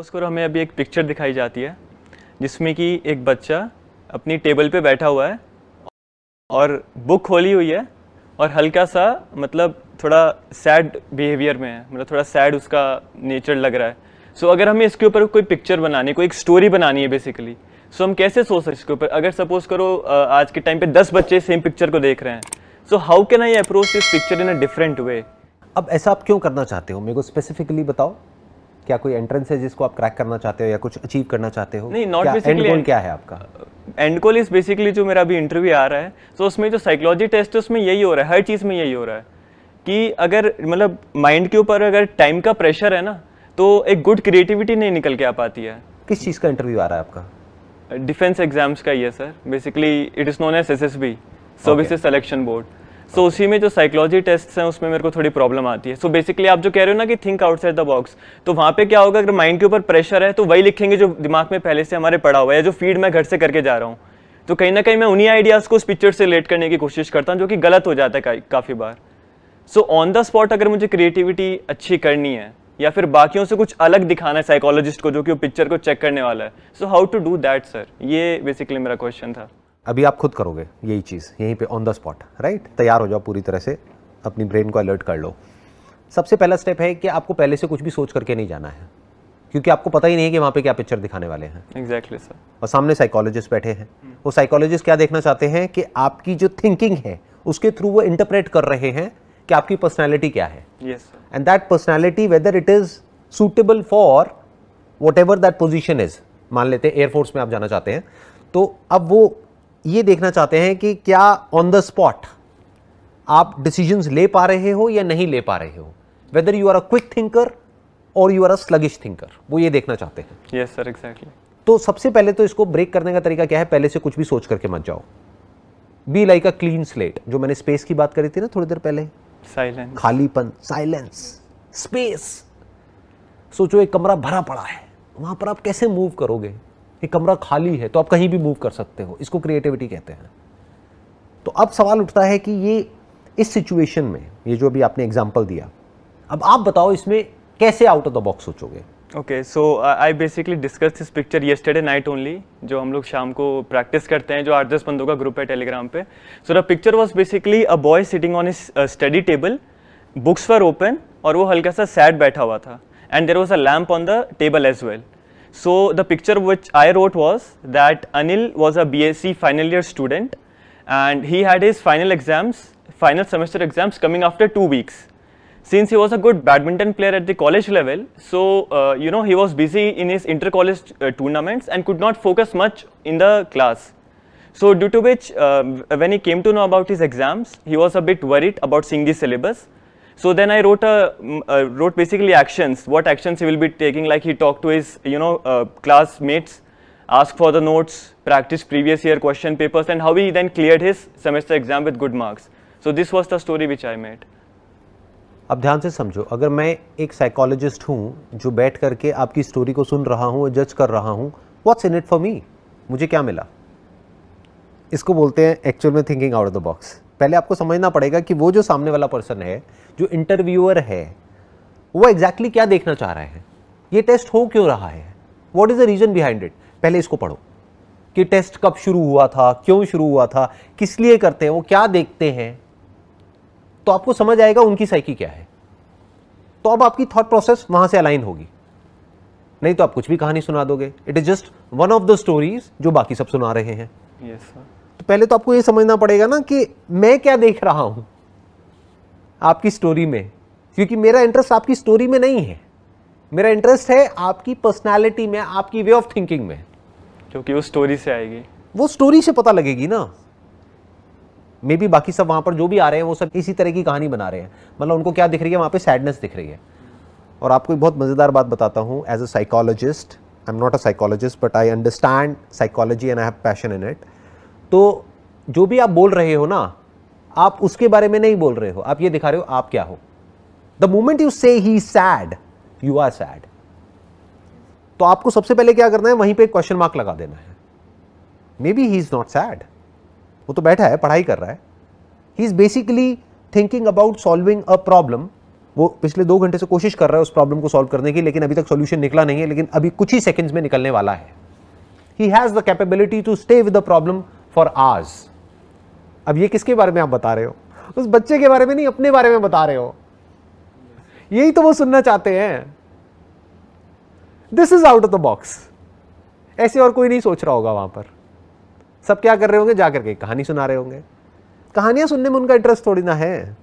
Suppose करो हमें अभी एक पिक्चर दिखाई जाती है जिसमें कि एक बच्चा अपनी टेबल पे बैठा हुआ है और बुक खोली हुई है और हल्का सा मतलब थोड़ा सैड बिहेवियर में है, मतलब थोड़ा सैड उसका नेचर लग रहा है। सो अगर हमें इसके ऊपर कोई पिक्चर बनानी, कोई एक स्टोरी बनानी है बेसिकली, सो हम कैसे सोच सकते हैं इसके ऊपर? अगर सपोज करो आज के टाइम पे 10 बच्चे सेम पिक्चर को देख रहे हैं, so how can I approach this picture in a different way? अब ऐसा आप क्यों करना चाहते हो, मेरे को स्पेसिफिकली बताओ। क्या कोई एंट्रेंस है जिसको आप क्रैक करना चाहते हो या कुछ अचीव करना चाहते हो? नहीं, नॉट बेसिकली। एंड गोल क्या है आपका? एंड गोल इज बेसिकली जो मेरा अभी इंटरव्यू आ रहा है, तो उसमें जो साइकोलॉजी टेस्ट है उसमें यही हो रहा है, हर चीज़ में यही हो रहा है कि अगर मतलब माइंड के ऊपर अगर टाइम का प्रेशर है ना, तो एक गुड क्रिएटिविटी नहीं निकल के आ पाती है। किस चीज़ का इंटरव्यू आ रहा है आपका? डिफेंस एग्जाम्स का ही है sir, basically it is known as SSB, services selection board. So उसी में जो साइकोलॉजी टेस्ट हैं उसमें मेरे को थोड़ी प्रॉब्लम आती है। सो बेसिकली आप जो कह रहे हो ना कि थिंक आउटसाइड द बॉक्स, तो वहाँ पे क्या होगा, अगर माइंड के ऊपर प्रेशर है तो वही लिखेंगे जो दिमाग में पहले से हमारे पड़ा हुआ है या जो फीड मैं घर से करके जा रहा हूँ। तो कहीं ना कहीं मैं उन्हीं आइडियाज़ को उस पिक्चर से रिलेट करने की कोशिश करता हूँ, जो कि गलत हो जाता है काफ़ी बार। सो ऑन द स्पॉट अगर मुझे क्रिएटिविटी अच्छी करनी है या फिर बाकियों से कुछ अलग दिखाना है साइकोलॉजिस्ट को, जो कि वो पिक्चर को चेक करने वाला है, so how to do that sir? ये बेसिकली मेरा क्वेश्चन था। अभी आप खुद करोगे यही चीज़ यहीं पे ऑन द स्पॉट, राइट? तैयार हो जाओ, पूरी तरह से अपनी ब्रेन को अलर्ट कर लो। सबसे पहला स्टेप है कि आपको पहले से कुछ भी सोच करके नहीं जाना है, क्योंकि आपको पता ही नहीं है कि वहाँ पे क्या पिक्चर दिखाने वाले हैं। Exactly sir. और सामने साइकोलॉजिस्ट बैठे हैं, वो साइकोलॉजिस्ट क्या देखना चाहते हैं कि आपकी जो थिंकिंग है उसके थ्रू वो इंटरप्रेट कर रहे हैं कि आपकी पर्सनैलिटी क्या है। Yes sir. And that personality whether it is suitable for what ever that position is. मान लेते हैं एयरफोर्स में आप जाना चाहते हैं, तो अब वो ये देखना चाहते हैं कि क्या ऑन द स्पॉट आप डिसीजंस ले पा रहे हो या नहीं ले पा रहे हो, weather you are a quick thinker और you are a sluggish thinker, वो ये देखना चाहते हैं। Yes sir, exactly. तो सबसे पहले तो इसको ब्रेक करने का तरीका क्या है? पहले से कुछ भी सोच करके मत जाओ। Be like a clean slate. जो मैंने स्पेस की बात करी थी ना थोड़ी देर पहले, साइलेंस, खालीपन, साइलेंस, स्पेस। सोचो एक कमरा भरा पड़ा है, वहां पर आप कैसे मूव करोगे? एक कमरा खाली है तो आप कहीं भी मूव कर सकते हो, इसको क्रिएटिविटी कहते हैं। तो अब सवाल उठता है कि ये इस सिचुएशन में, ये जो अभी आपने एग्जांपल दिया, अब आप बताओ इसमें कैसे आउट ऑफ द बॉक्स सोचोगे? Okay, so I basically discuss this picture yesterday night only, जो हम लोग शाम को प्रैक्टिस करते हैं, जो 8-10 बंदों का ग्रुप है टेलीग्राम पे। So the picture was basically a boy sitting on his study table, books were open, और वो हल्का सा सैड बैठा हुआ था, and there was a lamp on the table as well. So the picture which I wrote was that Anil was a BSc final year student, and he had his final semester exams coming after 2 weeks. Since he was a good badminton player at the college level, so he was busy in his inter-college tournaments and could not focus much in the class. So due to which, when he came to know about his exams, he was a bit worried about seeing the syllabus. So then I wrote basically actions, what actions he will be taking, like he talked to his classmates, asked for the notes, practiced previous year question papers, and how he then cleared his semester exam with good marks. So this was the story which I made. अब ध्यान से समझो, अगर मैं एक psychologist हूँ जो बैठ करके आपकी स्टोरी को सुन रहा हूँ, जज कर रहा हूँ, what's in it for me? मुझे क्या मिला? इसको बोलते हैं एक्चुअल में thinking out of the box. पहले आपको समझना पड़ेगा कि वो जो सामने वाला पर्सन है, जो इंटरव्यूअर है, वो एग्जैक्टली क्या देखना चाह रहा है, ये टेस्ट हो क्यों रहा है, what is the reason behind it. पहले इसको पढ़ो कि टेस्ट कब शुरू हुआ था, क्यों शुरू हुआ था, किस लिए करते हैं, वो क्या देखते हैं, तो आपको समझ आएगा उनकी साइकी क्या है। तो अब आपकी थॉट प्रोसेस वहां से अलाइन होगी, नहीं तो आप कुछ भी कहानी सुना दोगे। It is just one of the stories जो बाकी सब सुना रहे हैं। Yes sir. तो पहले तो आपको ये समझना पड़ेगा ना कि मैं क्या देख रहा हूं आपकी स्टोरी में, क्योंकि मेरा इंटरेस्ट आपकी स्टोरी में नहीं है, मेरा इंटरेस्ट है आपकी पर्सनालिटी में, आपकी वे ऑफ थिंकिंग में, क्योंकि वो स्टोरी से आएगी, वो स्टोरी से पता लगेगी ना। मे बी बाकी सब वहां पर जो भी आ रहे हैं वो सब इसी तरह की कहानी बना रहे हैं, मतलब उनको क्या दिख रही है, वहां पे सैडनेस दिख रही है। और आपको एक बहुत मजेदार बात बताता हूं, as a psychologist, I am not a psychologist but I understand psychology and I have passion in it. तो जो भी आप बोल रहे हो ना, आप उसके बारे में नहीं बोल रहे हो, आप ये दिखा रहे हो आप क्या हो। द मोमेंट यू से ही सैड, यू आर सैड। तो आपको सबसे पहले क्या करना है, वहीं पे क्वेश्चन मार्क लगा देना है। May be he is not sad, वो तो बैठा है पढ़ाई कर रहा है, he is basically thinking about solving a problem वो पिछले 2 घंटे से कोशिश कर रहा है उस प्रॉब्लम को सॉल्व करने की, लेकिन अभी तक सॉल्यूशन निकला नहीं है, लेकिन अभी कुछ ही सेकंड्स में निकलने वाला है. He has the capability to stay with the problem for hours. अब ये किसके बारे में आप बता रहे हो? उस बच्चे के बारे में नहीं, अपने बारे में बता रहे हो. यही तो वो सुनना चाहते हैं. This is out of the box. ऐसे और कोई नहीं सोच रहा होगा वहां पर. सब क्या कर रहे होंगे? जाकर के कहानी सुना रहे होंगे. कहानियां सुनने में उनका इंटरेस्ट थोड़ी ना है.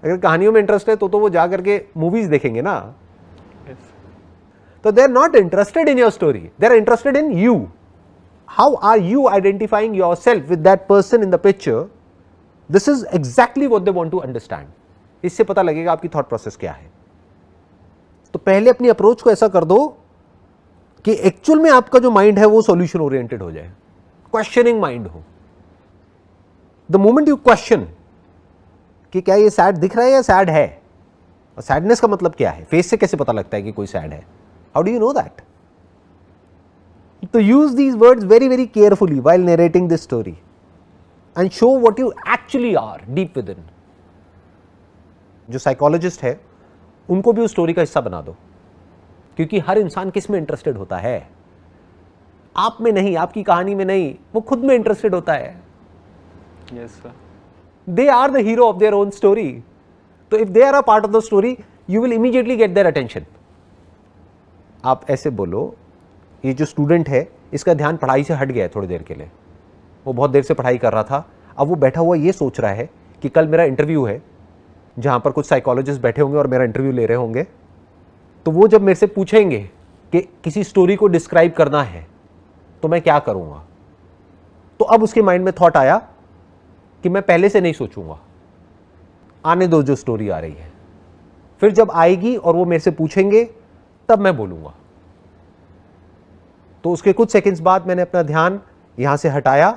अगर कहानियों में इंटरेस्ट है तो वो जाकर के मूवीज देखेंगे ना. तो they are not interested in your story, they are interested in you. How are you identifying yourself with that person in the picture? This is exactly what they want to understand. इससे पता लगेगा आपकी thought process क्या है. तो पहले अपनी approach को ऐसा कर दो कि एक्चुअल में आपका जो माइंड है वो सॉल्यूशन ओरिएंटेड हो जाए, क्वेश्चनिंग माइंड हो. द मोमेंट यू क्वेश्चन कि क्या ये सैड दिख रहा है या सैड है, और सैडनेस का मतलब क्या है, फेस से कैसे पता लगता है कि कोई सैड है, how do you know that? तो use these words very very carefully while narrating this story and show what you actually are deep within. जो साइकोलॉजिस्ट है उनको भी उस स्टोरी का हिस्सा बना दो, क्योंकि हर इंसान किस में इंटरेस्टेड होता है? आप में नहीं, आपकी कहानी में नहीं, वो खुद में इंटरेस्टेड होता है. Yes, sir. They are the hero of their own story. So if they are a part of the story, you will immediately get their attention. आप ऐसे बोलो, ये जो स्टूडेंट है इसका ध्यान पढ़ाई से हट गया है थोड़ी देर के लिए. वो बहुत देर से पढ़ाई कर रहा था, अब वो बैठा हुआ ये सोच रहा है कि कल मेरा इंटरव्यू है जहाँ पर कुछ साइकोलॉजिस्ट बैठे होंगे और मेरा इंटरव्यू ले रहे होंगे. तो वो जब मेरे से पूछेंगे कि किसी स्टोरी को डिस्क्राइब करना है तो मैं क्या करूँगा, तो अब उसके माइंड में थॉट आया कि मैं पहले से नहीं सोचूंगा, आने दो जो स्टोरी आ रही है, फिर जब आएगी और वो मेरे से पूछेंगे तब मैं बोलूंगा. तो उसके कुछ सेकंड्स बाद मैंने अपना ध्यान यहां से हटाया,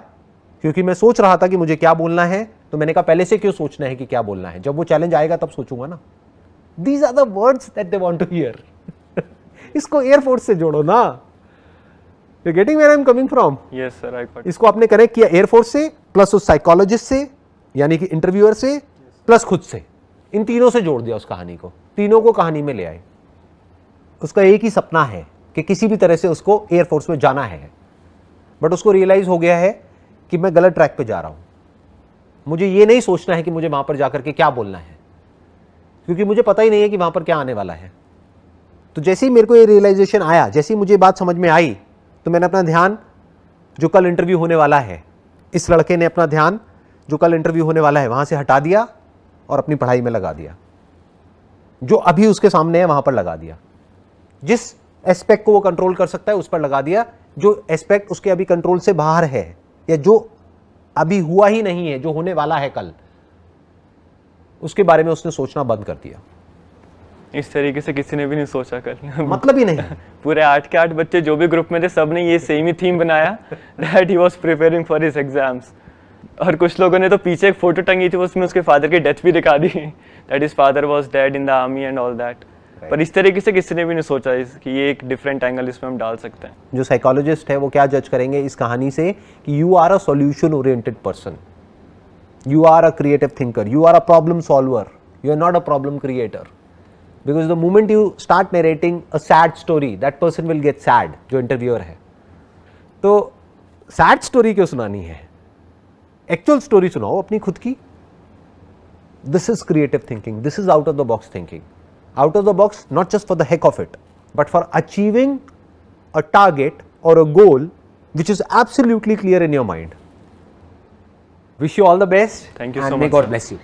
क्योंकि मैं सोच रहा था कि मुझे क्या बोलना है. तो मैंने कहा पहले से क्यों सोचना है कि क्या बोलना है, जब वो चैलेंज आएगा तब सोचूंगा ना. These are the words that they want to hear. इसको एयरफोर्स से जोड़ो ना. You getting where I am coming from? Yes, sir, I got. इसको आपने कनेक्ट किया एयरफोर्स से, प्लस उस साइकोलॉजिस्ट से यानी कि इंटरव्यूअर से, प्लस खुद से. इन तीनों से जोड़ दिया उस कहानी को, तीनों को कहानी में ले आए. उसका एक ही सपना है कि किसी भी तरह से उसको एयरफोर्स में जाना है, बट उसको रियलाइज हो गया है कि मैं गलत ट्रैक पे जा रहा हूं. मुझे ये नहीं सोचना है कि मुझे वहां पर जाकर के क्या बोलना है, क्योंकि मुझे पता ही नहीं है कि वहां पर क्या आने वाला है. तो जैसे ही मेरे को ये रियलाइजेशन आया, जैसे ही मुझे बात समझ में आई, तो मैंने अपना ध्यान जो कल इंटरव्यू होने वाला है, इस लड़के ने अपना ध्यान जो कल इंटरव्यू होने वाला है वहां से हटा दिया और अपनी पढ़ाई में लगा दिया. जो अभी उसके सामने है वहां पर लगा दिया. जिस एस्पेक्ट को वो कंट्रोल कर सकता है उस पर लगा दिया. जो एस्पेक्ट उसके अभी कंट्रोल से बाहर है या जो अभी हुआ ही नहीं है, जो होने वाला है कल, उसके बारे में उसने सोचना बंद कर दिया. इस तरीके से किसी ने भी नहीं सोचा कल. मतलब ही नहीं. पूरे 8 के 8 बच्चे जो भी ग्रुप में थे सब ने ये सेम ही थीम बनाया that he was preparing for his exams. और कुछ लोगों ने तो पीछे एक फोटो टंगी थी, उसमें उसके फादर की डेथ भी दिखा दी, that his father was dead in the army and all that. पर इस तरीके से किसी ने भी नहीं सोचा कि ये एक डिफरेंट एंगल इसमें हम डाल सकते हैं. जो साइकोलॉजिस्ट है वो क्या जज करेंगे इस कहानी से कि you are a solution oriented person, you are a creative thinker, you are a problem solver, you are not a problem creator. Because the moment you start narrating a sad story, that person will get sad, जो interviewer है. तो sad story क्यों सुनानी है? Actual story सुनाओ अपनी खुद की. This is creative thinking, this is out of the box thinking. Out of the box not just for the heck of it, but for achieving a target और अ गोल which is absolutely clear in your mind. Wish you all the best. Thank you so and much. May God bless you.